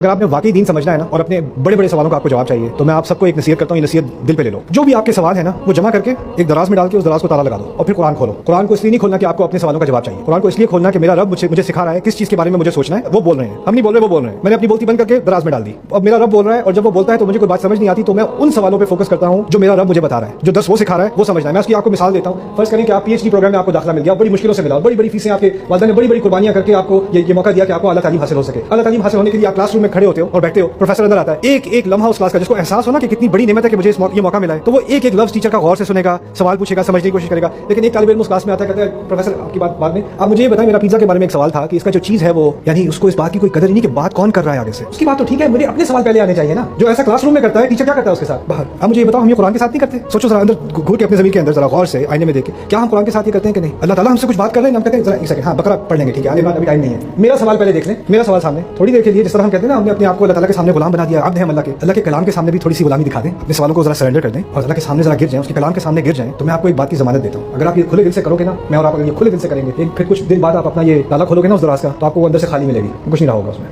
اگر آپ نے واقعی دین سمجھنا ہے نا اور اپنے بڑے بڑے سوالوں کا آپ کو جواب چاہیے تو میں آپ سب کو ایک نصیحت کرتا ہوں، یہ نصیحت دل پہ لے لو۔ جو بھی آپ کے سوال ہے نا وہ جمع کر کے ایک دراز میں ڈال کے اس دراز کو تالا لگا دو اور پھر قرآن کھولو۔ قرآن کو اس لیے نہیں کھولنا کہ آپ کو اپنے سوالوں کا جواب چاہیے، قرآن کو اس لیے کھولنا کہ میرا رب مجھے سکھا رہا ہے کس چیز کے بارے میں مجھے سوچنا ہے۔ وہ بول رہے ہیں، ہم نہیں بول رہے، وہ بول رہے ہیں۔ میں نے اپنی بولتی بند کر کے دراز میں ڈال دی، اب میرا رب بول رہا ہے اور جب وہ بولتا ہے تو مجھے کوئی بات سمجھ نہیں آتی تو میں ان سوالوں پہ فوکس کرتا ہوں جو میرا رب مجھے بتا رہا ہے، جو درس وہ سکھا رہا ہے وہ سمجھنا ہے۔ میں اس کی آپ کو مثال دیتا ہوں۔ فرض کریں کہ آپ PhD پروگرام میں آپ کو داخلہ مل گیا، بڑی مشکلوں سے ملا، بڑی بڑی فیسیں، آپ کے والدین نے بڑی بڑی قربانیاں کر کے آپ کو یہ موقع دیا کہ آپ کو اعلیٰ تعلیم حاصل ہو سکے۔ اعلیٰ تعلیم حاصل ہونے کے لیے آپ کلاس روم میں کھڑے ہوتے ہو اور بیٹھتے ہو، پروفیسر اندر آتا ہے، ایک لمحہ اس کلاس کا جس کو احساس ہونا کہ کتنی بڑی نعمت ہے کہ مجھے یہ موقع ملا ہے، تو وہ ایک لفظ ٹیچر کا غور سے سنے گا، سوال پوچھے گا، سمجھنے کی کوشش کرے گا۔ لیکن ایک طالب علم اس کلاس میں آتا ہے، کہتا ہے پروفیسر آپ کی بات بعد میں، آپ مجھے یہ بتائیں، میرا پیزا کے بارے میں ایک سوال تھا کہ اس کا جو چیز ہے وہ یعنی اس کو اس بات کی کوئی قدر ہی نہیں کہ بات کون کر رہا ہے آگے سے۔ اس کی بات تو ٹھیک ہے، مجھے اپنے سوال پہلے آنے چاہیے نا۔ جو ایسا کلاس روم میں کرتا ہے، ٹیچر کیا کرتا ہے اس کے ساتھ باہر؟ اب مجھے یہ بتاؤ، ہم یہ قرآن کے ساتھ نہیں کرتے؟ سوچو ذرا اندر گھور کے اپنے ضمیر کے اندر ذرا غور سے آئینے میں دیکھ کے، کیا ہم قرآن کے ساتھ یہ کرتے ہیں کہ نہیں؟ اللہ تعالیٰ ہم سے کچھ بات کر رہے ہیں، ہم کہتے ہیں ذرا ایک سیکنڈ، ہاں بقرہ پڑھ لیں گے، ٹھیک ہے، آگے بات ابھی ٹائم نہیں ہے، میرا سوال پہلے دیکھ لیں، میرا سوال سامنے تھوڑی دیر کے لیے، جس طرح ہم کہتے ہیں نا ہم نے اپنے آپ کو اللہ تعالیٰ کے سامنے غلام بنا دیا، عبد ہیں اللہ کے کلام کے سامنے بھی تھوڑی سی غلامی دکھا دیں، اپنے سوالوں کو ذرا سرنڈر کر دیں اور اللہ کے سامنے ذرا گر جائیں، اس کے کلام کے سامنے گر جائیں، تو میں آپ کو ایک بات کی ضمانت دیتا ہوں، اگر آپ یہ کھلے دل سے کرو گے نا، میں اور آپ اگر یہ کھلے دل سے کریں گے، پھر کچھ دن بعد آپ اپنا یہ تالا کھولو گے نا اس دراز کا، تو آپ کو وہ اندر سے خالی ملے گی، کچھ نہیں رہا ہوگا اس میں۔